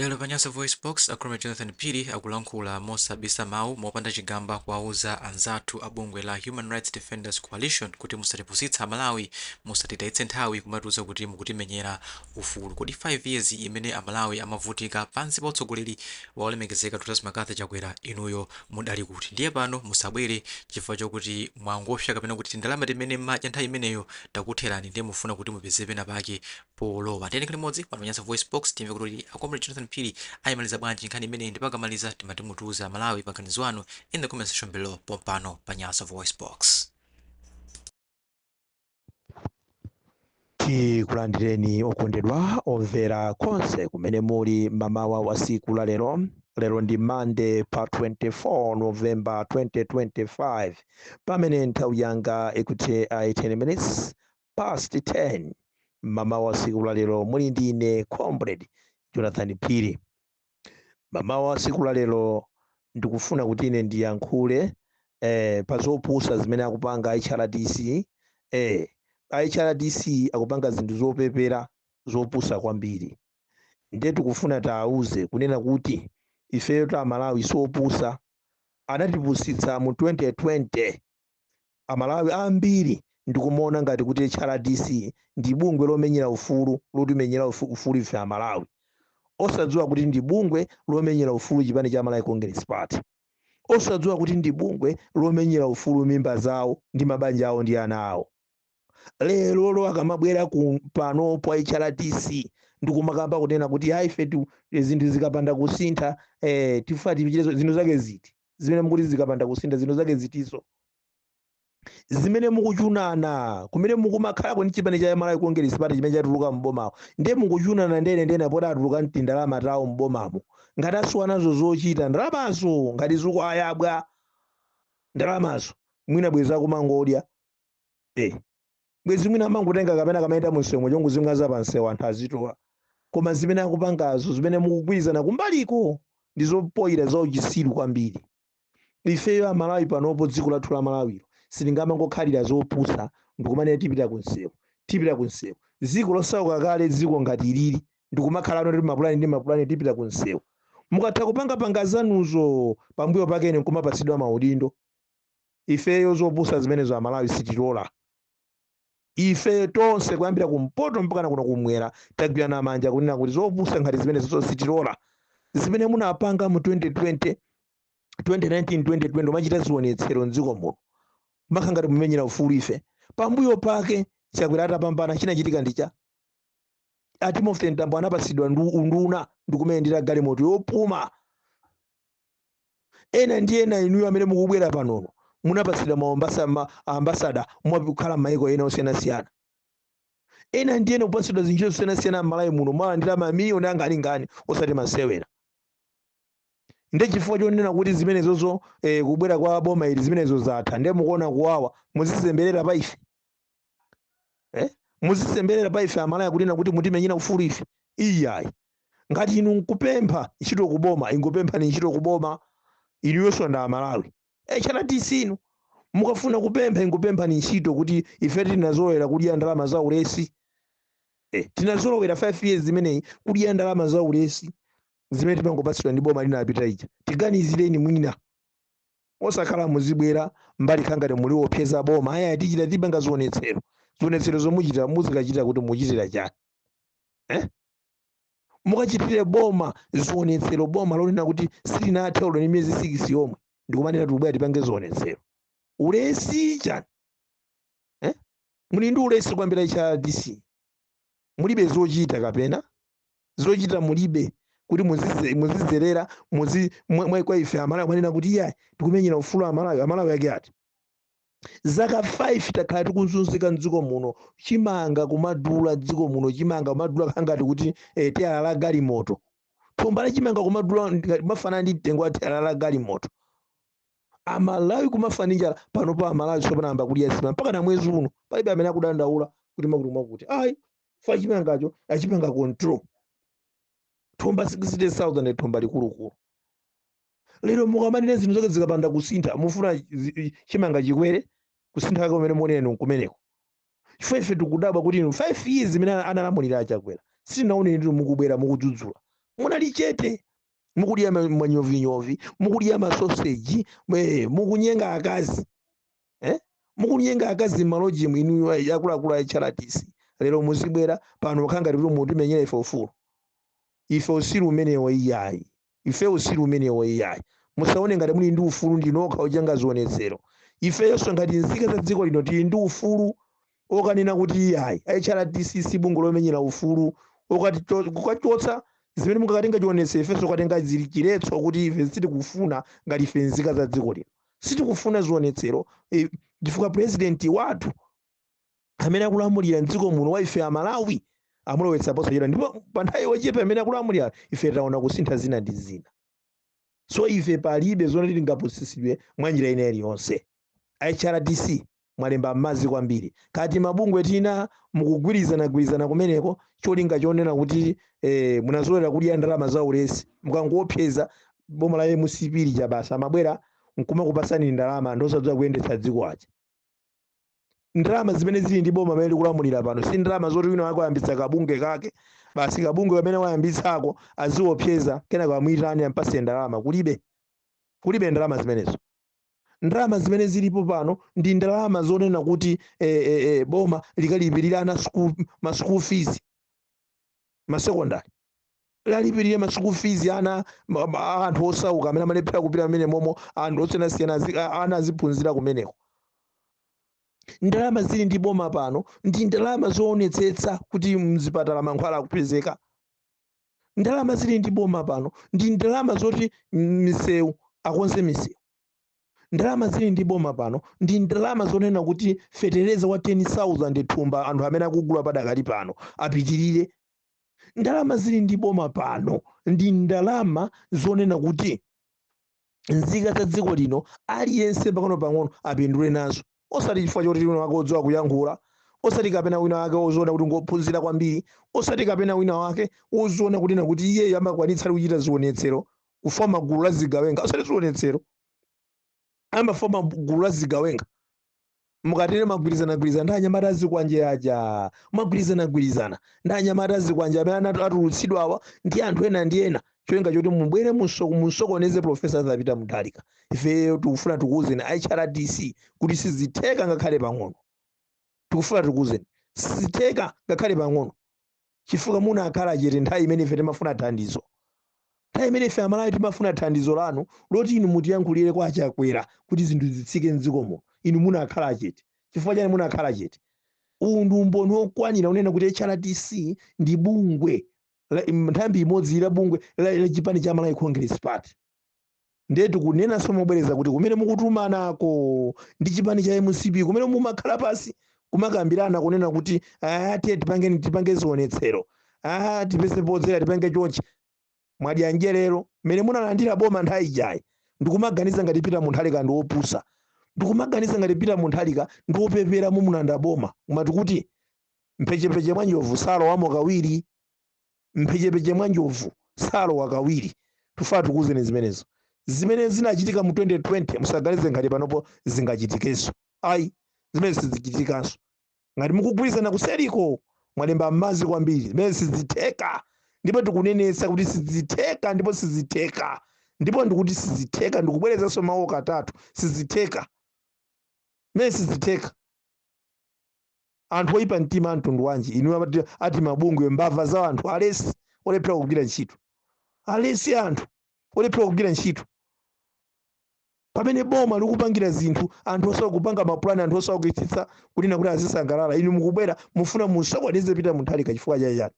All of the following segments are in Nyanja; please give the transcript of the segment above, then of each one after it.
Lero Panyasa Voice Box akhuluma Jonathan Phiri akulankhula mosabisa mawu mopanda chigamba kuwauza anzathu a bungwe la Human Rights Defenders Coalition kuti musatipusitsa Amalawi musatitayitse nthawi kumatiuza kuti mukutimenyera ufulu. Kodi 5 years imene Amalawi amavutika pansi pa utsogoleri wa olemekezeka Dr. Makatha Chakwera inuyo mudali kuti? Ndiye pano musabwere chifukwa chokuti mwangopsa kapena kuti ndalama timene madya nthawi imeneyo takutherani ndiye mufuna kuti mupeze pena pake polowa. Tiyeni limodzi pa Panyasa Voice Box timve kuti akomrade Jonathan Phiri ayimaliza bwanji nkhani imene ndipakamaliza timatimutuza Malawi pa nkhani zanu in the comment section below pompano Panyasa Voice Box. Tikulandireni okondedwa omvera konse kumene muli mamawa wa siku la lero ndi Monday pa 24 November 2025 pamene nthawi yanga ikuti 10 minutes past 10 mamawa wa siku la lero muli ndine comrade Jonathan Phiri. Mamawa wa siku la lero ndikufuna kuti ine ndiyankhule pa zopusa zimene akupanga HRDC. HRDC akupanga zinthu zopepera zopusa kwambiri. Ndiye tikufuna taauze kunena kuti ifeyo ta Malawi sopusa, anatipusitsa mu 2020. Amalawi ambiri ndikumaona ngati kuti HRDC ndi bungwe lomenyera ufulu, lotimenyera ufulu ife Amalawi, osadziwa kuti ndi bungwe lomenyera ufulu chipani cha Malawi Congress Party, osadziwa kuti ndi bungwe lomenyera ufulu mimba zawo ndi mabanja awo ndi ana awo. Lero akamabwera pano pa HRDC ndikumakamba kunena kuti hayi fetu zinthu zikapanda kusintha tifati tichirezo zinthu zake ziti zimene mukuti zikapanda kusintha zinthu zake zitiso zimene mukuchunana kumene mukumakhala kweni chipani cha Malawi Congress Party chimene chatuluka mbomamo ndiye mukuchunana ndene poti atuluka ndalama tawo mbomamo ngati asiwa nazo zochita ndalamazo ngati zikuayabwa ndalamazo mwina bweza kumangodya bwezi mwina amangotenga kapena kamaenda munsemwe chongo zimwaza pansewa anthu azitola, koma zimene akupangazo zimene mukugwirizana kumbaliko ndizopoyira zauchisiru kwambiri. Ifeyo Amalawi panopo dziko lathu la Malawiro sitingamangokhalira zopusa ndikumane tipita kunsewu dziko losauka kale dziko ngati ilili ndikumakhalano ndi mapulani tipita kunsewu. Mukatha kupanga zanuzo pambuyo pakene nkumapatsidwa maudindo. Ifeyo zopusa zimenezo Amalawi sitilola. Ife tonse kuyambira kumpoto mpaka kuno kumwera tagwirana manja kunena kuti zopusa ngati zimene sitilola. Zimene munapanga mu 2019 2020 machita zionetsero mdziko muno mpaka ngati mumenyera ufulu ife. Pambuyo pake Chakwera atapambana chinachitika ndicha Timothy Ntambo anapatsidwa nduna ndikumene galimoto yopuma. Ena ndi ena inuyo amene mukubwera panono munapatsidwa maambasada mwakukhala m'mayiko ena osiyanasiyana. Ena ndi ena kupatsidwa zintchito zosiyanasiyana m'Malawi muno mwalandira mamiliyoni angani osati masewera. Ndi chifukwa chonena kuti zimenezozo kubwera kwa boma ili zimenezo zatha ndiye mukuona kuwawa muzizemberera pa ife. Muzizemberera pa ife Amalawi kunena kuti mutimenyera ufulu ife. Iyayi ngati inu nkupempha ntchito kuboma ingopempha ni ntchito kuboma iliyonso nda Amalawi. HRDC inu mukafuna kupempha ingopempha ni ntchito kuti ife tinazolowera kudya ndalama za ulesi. Tinazolowera 5 years zimeneyi kudya ndalama za ulesi zimene timangopatsidwa ndi boma linapita ija. Tiganizireni mwina osakhala muzibwera mbali khangati muli opeza boma aya tichita tipanga zionetsero zomuchita muzikachita kuti muchitira chani. Mukachitire boma zionetsero boma lonena kuti silinathe ulo ni miyezi 6 yomwe ndikumanena tubwera tipange zionetsero. Ulesi chani? Muli ndi ulesi kwambira HRDC. Mulibe zochita kapena zochita mulibe kuti muzizerera kwa ife Amalawi manena kuti iyayi tikumenyera ufulu Amalawi yake ati. Zaka 5 takhala tikuzunzika mdziko muno chimanga kumadula dziko muno chimanga kumadula khangati kuti tiyala la galimoto. Thumba la chimanga kumadula mafana ndi mtengo wa tiyala la galimoto. Amalawi kumafanija pano pa Amalawi sopanamba kudya sima mpaka na mwezi uno palibe amene akudandaula kuti makuluma kuti ayi fa chimangacho achipanga control. Thumba 60,000 thumba likulukulu. Lero mukamanena zinthu zake zikapanda kusintha mufuna chimanga chikwere kusintha kwake kumene muonene kumeneko. Chifukwa ife tikudabwa kuti 5 years zimene analamulira Chakwera sinaone ndi mukubwera mukudzudzula munali chete mukudya manyovinyovi, mukudya masoseji, mukunyenga akazi mukunyenga akazi maloji mwinu yakuluakulu a HRDC. Lero muzibwera pano khanga lero mutimenyera ife ufulu. Ife usiru umenewo iyayi, ife usiru umenewo iyayi, musaone ngati muli ndi ufulu ndinokha ojanga zionetsero. Ifenso ngati nzika za dziko lino tili ndi ufulu okanena kuti iyayi HRDC si bungwe lomenyera ufulu, okati kukachotsa zimene mukakatenga chionetsero. Ifenso katenga zili chiletso kuti ife sitikufuna ngati ife nzika za dziko lino sitikufuna zionetsero. Chifukwa president wathu amene akulamulira mdziko muno wa ife Amalawi amulowetsa posachedwa, ndipo pa nthawi yochepa amene akulamulira ife taona kusintha zina ndi zina. So ife palibe zona tingapusisidwe mwa njira ina iliyonse. HRDC mwalemba m'madzi kwambiri, kati mabungwe tina mukugwirizana kumeneko cholinga chonena kuti munazolera kudya ndalama za ulesi, mukangoopseza boma la MCP cha basa mabwera nkumakupasani ndalama ndosadziwa kuyendetsa dziko aja. Ndalama zimene zili ndi boma amene likulamulira pano si ndalama zoti wina wake wayambitsa kabunge kake basi kabunge kamene wayambitsako aziopseza kenaka amuyitane ampase ndalama. Kulibe ndalama zimenezo. Ndalama zimene zilipo pano ndi ndalama zonena kuti boma likalipirira ana ma school fees masekondari, lalipirire ma school fees ana anthu osauka amene amalephera kupita amene momo anthu osiyanasiyana ana aziphunzira kumeneko. Ndalama zili ndi boma pano ndi ndalama zoonetsetsa kuti mzipatala mankhwala akupezeka. Ndalama zili ndi boma pano ndi ndalama zoti misewu akonze misewu. Ndalama zili ndi boma pano ndi ndalama zonena kuti fetereza wa 10,000 thumba anthu amene akugula padakali pano apitirire. Ndalama zili ndi boma pano ndi ndalama zonena kuti nzika za dziko lino aliyense pang'ono apindule nazo, osati chifukwa choti wina wake odziwa kuyankhula, osati kapena wina wake oziona kuti ngophunzira kwambiri, osati kapena wina wake oziona kunena kuti iye amakwanitsa kuchita zionetsero, kufoma gulu la zigawenga. Osati zionetsero, amafoma gulu la zigawenga. Mukatene magwirizana ndi anyamata azikwanje aja, magwirizana ndi anyamata azikwanje amene atulutsidwawa ndi anthu ena ndi ena, cholinga choti mubwere musokoneze Profesa Peter Mutharika. Ife tikufuna tikuwuzeni HRDC kuti sizitheka ngakhale pang'ono. Tikufuna tikuwuzeni sizitheka ngakhale pang'ono, chifukwa muna akhala chete nthawi imene ife timafuna thandizo. Nthawi imene ife Amalawi timafuna thandizo lanu loti inu mutiyankhulire kwa achakwera kuti zinthu zitsike m'dziko muno, inu muna akhala chete. Chifukwa chani muna akhala chete? Uwu ndi umboni wokwanira unena kuti HRDC ndi bungwe nthambi imodzi la bungwe la chipani cha Malawi Congress Party. Ndetu kunena somobwereza kuti kumene mukutumanako ndi chipani cha MCP kumene mumakhala pasi kumakambirana kunena kuti tipange zionetsero, tipese podzera tipange chonchi. Mwadya njerero mene munalandira boma nthawi ijayi ndikumaganiza ngati Peter Mutharika ndi opusa, ndikumaganiza ngati Peter Mutharika ndi opepera mulanda boma. Umati kuti mphechepeche mwa njovu salowamo kawiri, mphechepeche mwa njovu salowa kawiri. Tufuna tikuwuzeni zimenezo zimene zinachitika mu 2020 musaganize ngati panopo zingachitikenso. Ayi, zimene sizichitikanso. Ngati mukugwirizana kuseriko mwalemba m'madzi kwambiri, zimene sizitheka. Ndipo tikunenetsa kuti sizitheka ndipo sizitheka, ndipo ndikuti sizitheka, ndikubwerezanso mawu katatu, sizitheka. Zimene sizitheka. Anthu oyipa mtima mtundu wanji inu ati mabungwe mbava za anthu alesi olephera kugwira ntchito, alesi anthu olephera kugwira ntchito. Pamene boma likupangira zinthu anthu osawa kupanga mapulani, anthu osawa kuitsitsa kunena kuti azisangalala, inu mukubwera mufuna musokoneze Peter Mutharika chifukwa chayani.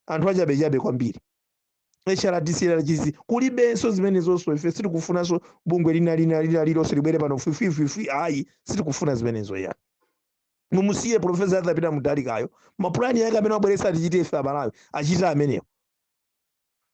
Anthu achabechabe kwambiri. HRDC lachizi kulibenso zimenezonso. Ife sitikufunanso bungwe lina lililonse libwere pano fifi. Ayi, sitikufuna zimenezo yani. Mumusiye Profesa Peter Mutharikayo mapulani yake amene wabweretsa atichite ife Amalawi achita amenewo.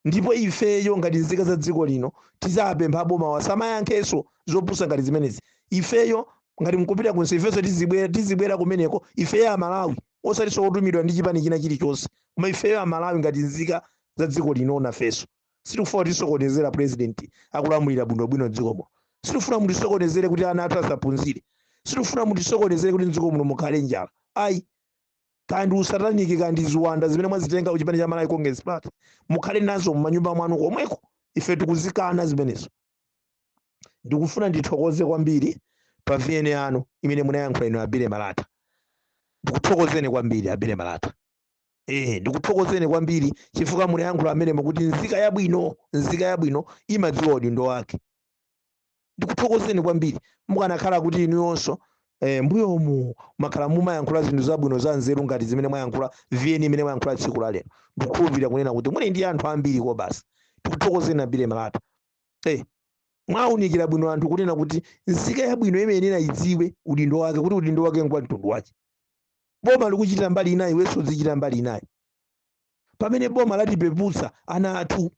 Ndipo ifeyo ngati nzika za dziko lino tizapempha boma wasamayankhenso zopusa ngati zimenezi. Ifeyo ngati mkupita kunse ifenso tizibwera kumeneko ifeyo Amalawi, osati kutumidwa ndi chipani china chilichonse. Koma ifeyo Amalawi ngati nzika za dziko lino nafenso sitikufuna tisokonezera president akulamulira bwinobwino dziko muno. Sitikufuna mutisokonezere kuti ana athu asaphunzire. Sitikufuna mutisokonezere kuti dziko muno mukhale njala. Ayi, kandi usataniki kandi ziwanda zimene mwazitenga kuchipani cha Malawi Congress Party mukhale nazo m'manyumba mwanu komweko, ife tikuzikana zimenezo. Ndikufuna ndithokoze kwambiri pa VN yanu imene munayankhula ino Abile Malata. Ndikuthokozeni kwambiri Abile Malata. Ndikuthokozeni kwambiri chifukwa munayankhula amenemo kuti nzika yabwino imadziwa udindo wake. Ndikuthokozeni kwambiri mukanakhala kuti inu yonso mbuyomu makhala mumayankhula zinthu zabwino za nzeru ngati zimene mwayankhula VN imene mwayankhula tsiku la lero. Ndikukhulupirira kunena kuti muli ndi anthu ambiri ko basi. Ndikuthokozeni Abile Malata. Mwaunikira bwino anthu kunena kuti nzika yabwino imene idziwe udindo wake, kuti udindo wake ngwa mtundu wake. Boma likuchita mbali inayi, iwenso zichita mbali inayi. Pamene boma latipeputsa ana athu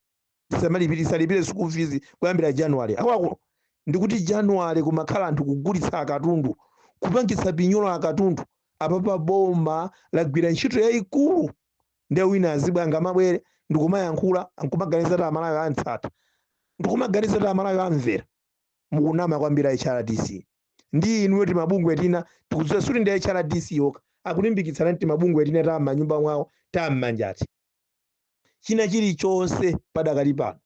tisalipire school fees kuyambira January. Akwakulo ndikuti January kumakhala anthu kugulitsa akatundu, kupangitsa pinyolo akatundu. Apapa boma lagwira ntchito yayikulu. Ndiye wina azibwanga mabwere ndikumayankhula nkumaganiza ta Malawi antsata. Ndikumaganiza ta Malawi amvera. Mukunama kwambiri HRDC. Ndi inuyo ti mabungwe tina tikudziwa suli ndi HRDC yoka. Akulimbikitsana ti mabungwe tina ta m'manyumba mwawo ta m'manjati. China chilichonse padakali pano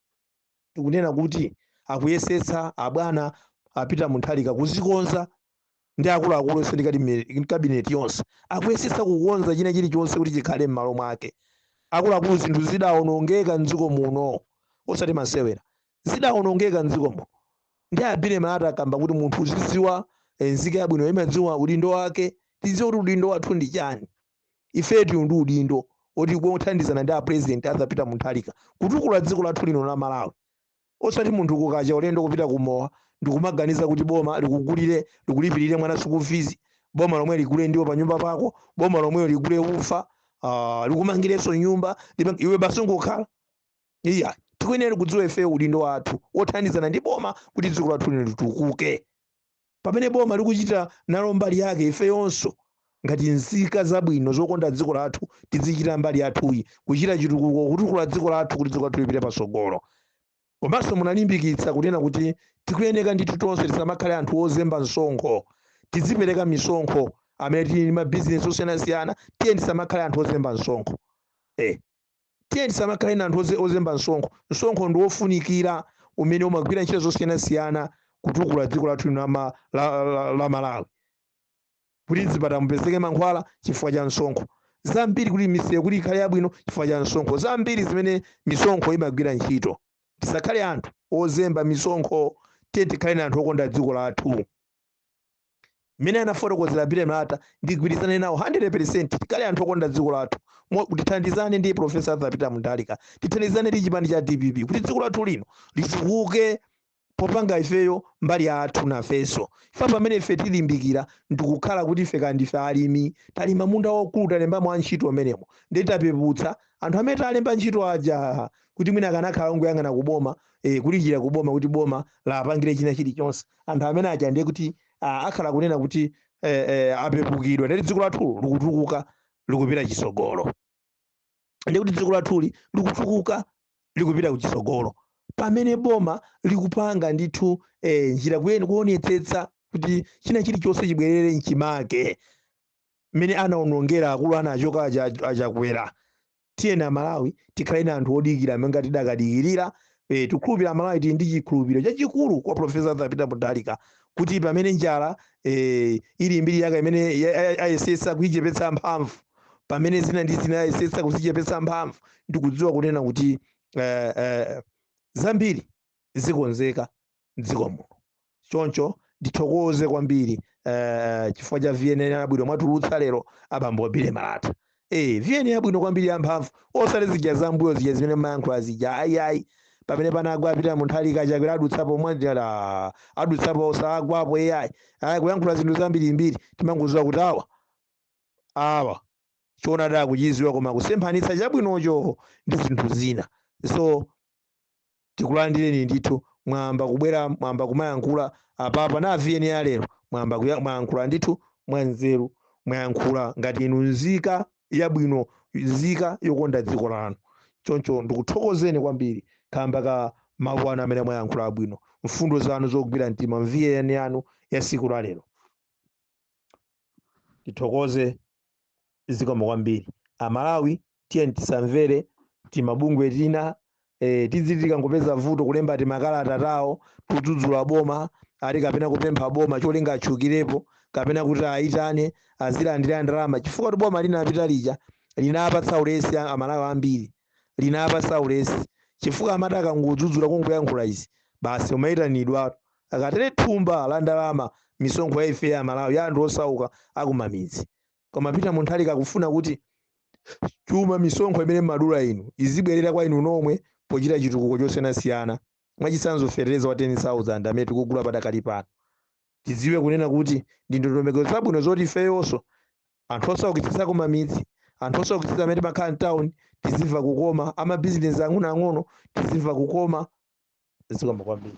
tikunena kuti akuyesetsa abwana apita Mutharika kuzikonza ndi akuluakulu onse ndi cabinet yonse. Akuyesetsa kukonza china chilichonse kuti chikhale m'malo mwake. Akuluakulu zinthu zidawonongeka m'dziko muno osati masewera. Zidawonongeka m'dziko muno. Ndi Abile Malata akamba kuti munthu uzidziwa nzika yabwino imadziwa udindo wake. Tidziwe kuti udindo wathu ndi chani. Ifetu ndi udindo oti kuthandizana ndi president azapita Mutharika kutukula dziko lathu lino la Malawi. Osati munthu kukacha ulendo kupita kumowa ndikumaganiza kuti boma likulipirire mwana school fees, boma lomwe ligule ndiwo pa nyumba pako, boma lomwe ligule ufa, likumangireso nyumba, iwe basi ngokhala. Iya, tikuyenera kudziwa ife udindo wathu othandizana ndi boma kuti dziko lathu lino litukuke. Pamene boma likuchita nalo mbali yake, ife yonso ngati nzika zabwino zokonda dziko lathu tizichita mbali yathuyi kuchita chitukuko kutukula dziko lathu kuti dziko lathu lipite pasogolo. Komanso munalimbikitsa kunena kuti tikuyeneka ndithu tonse tisamakhale anthu ozemba msonkho, tizipereka misonkho amene tili mabizinesi osiyanasiyana, tiye tisamakhale anthu ozemba msonkho. Tiye tisamakhale anthu ozemba msonkho. Msonkho ndi wofunikira umene umagwira ntchito zosiyanasiyana kutukula dziko lathu lino la Malawi. Kuti zipata mupezeke mankhwala chifukwa cha msonkho. Zambiri kuti misewu kuti ikhale yabwino chifukwa cha msonkho. Zambiri zimene misonkho imagwira ntchito. Tisakhale anthu ozemba misonkho, tiye tikhale anthu okonda dziko lathu. Mmene anafotokozera Abile Malata ndigwirizane nawo 100%. Tikhale anthu okonda dziko lathu. Tithandizane ndi Profesa Azapita Mutharika. Tithandizane ndi chipani cha DPP kuti dziko lathu lino litukuke popanga ifeyo mbali yathu nafenso. Ife pamene ife tilimbikira ndikukhala kuti ife kandi ife alimi talima munda waukulu talembamo antchito amenemo. Ndi tapeputsa anthu amene talemba ntchito aja kuti mwina akanakhala ongoyang'ana kuboma kulichira kuboma kuti boma lapangire china chilichonse. Anthu amene aja ndiye kuti akhala kunena kuti apepukidwa ndi dziko lathu likutukuka likupita chisogolo. Ndiye kuti dziko lathuli likutukuka likupita kuchisogolo. Pamene boma likupanga ndithu njira kuonetsetsa kuti china chilichonse chibwerere mchimake. Mmene anaonongera akulu anachoka achakwera. Tiye na Malawi tikhale anthu odikira monga tidakadikirira. Tikhulupirira Malawi tili ndi chikhulupiriro chachikulu kwa Profesa Azapita Mutharika kuti pamene njala ili mbiri yake imene ayesetsa kuichepetsa mphamvu, pamene zina ndi zina ayesetsa kuzichepetsa mphamvu, ndikudziwa kunena kuti zambiri zikonzeka m'dziko muno. Choncho ndithokoze kwambiri chifukwa cha VN yabwino mwatulutsa lero abambo Abile Malata. VN yabwino kwambiri yamphamvu osale zija zambuyo zija zimene mayankhula zija ayi pamene panagwa apita Mutharika chakwera adutsapo mwanjala adutsapo osagwapo ayi kuyankhula zinthu zambirimbiri timangoziwa kuti awa chona da kuchiziwa koma kusemphanitsa chabwinocho ndi zinthu zina. So tikulandireni ndithu mwamba kubwera mwamba kumayankhula apapa na VN ya lero mwamba kuyankhula ndithu mwanzeru mwayankhula ngati inu nzika yabwino, nzika yokonda dziko lanu. Choncho ndikuthokozeni kwambiri kamba ka mawu anu amene mwayankhula abwino, mfundo zanu zogwira mtima, VN yanu ya siku la lero. Ndithokoze zikomo kwambiri. Amalawi tiye tisamvere timabungwe tina tizitika ngopeza vuto kulemba timakalata tawo tudzudzula boma ali kapena kupempha boma cholinga achukirepo kapena kuti aitane azilandira ndalama chifukwa boma linapita lija linapatsa ulesi amalawi ambiri linapatsa ulesi chifukwa amati akangudzudzula kungoyankhula izi basi umaitanidwa akatere thumba la ndalama misonkho ya ife ya Malawi ya anthu osauka akumamidzi. Koma pita munthu ali kakufuna kuti chuma misonkho imene madula inu izibwerera kwa inu nomwe pochita chitukuko chosiyanasiyana. Mwachitsanzo fertilizer wa 10,000 amene tikugula padakali pano. Tidziwe kunena kuti ndi ndondomeko zabwino zoti ifeyonso anthu osaukitsitsa kumamidzi, anthu osaukitsitsa amene makhala mtown tizimva kukoma, amabizinesi ang'onoang'ono tizimva kukoma. Zikomo kwambiri.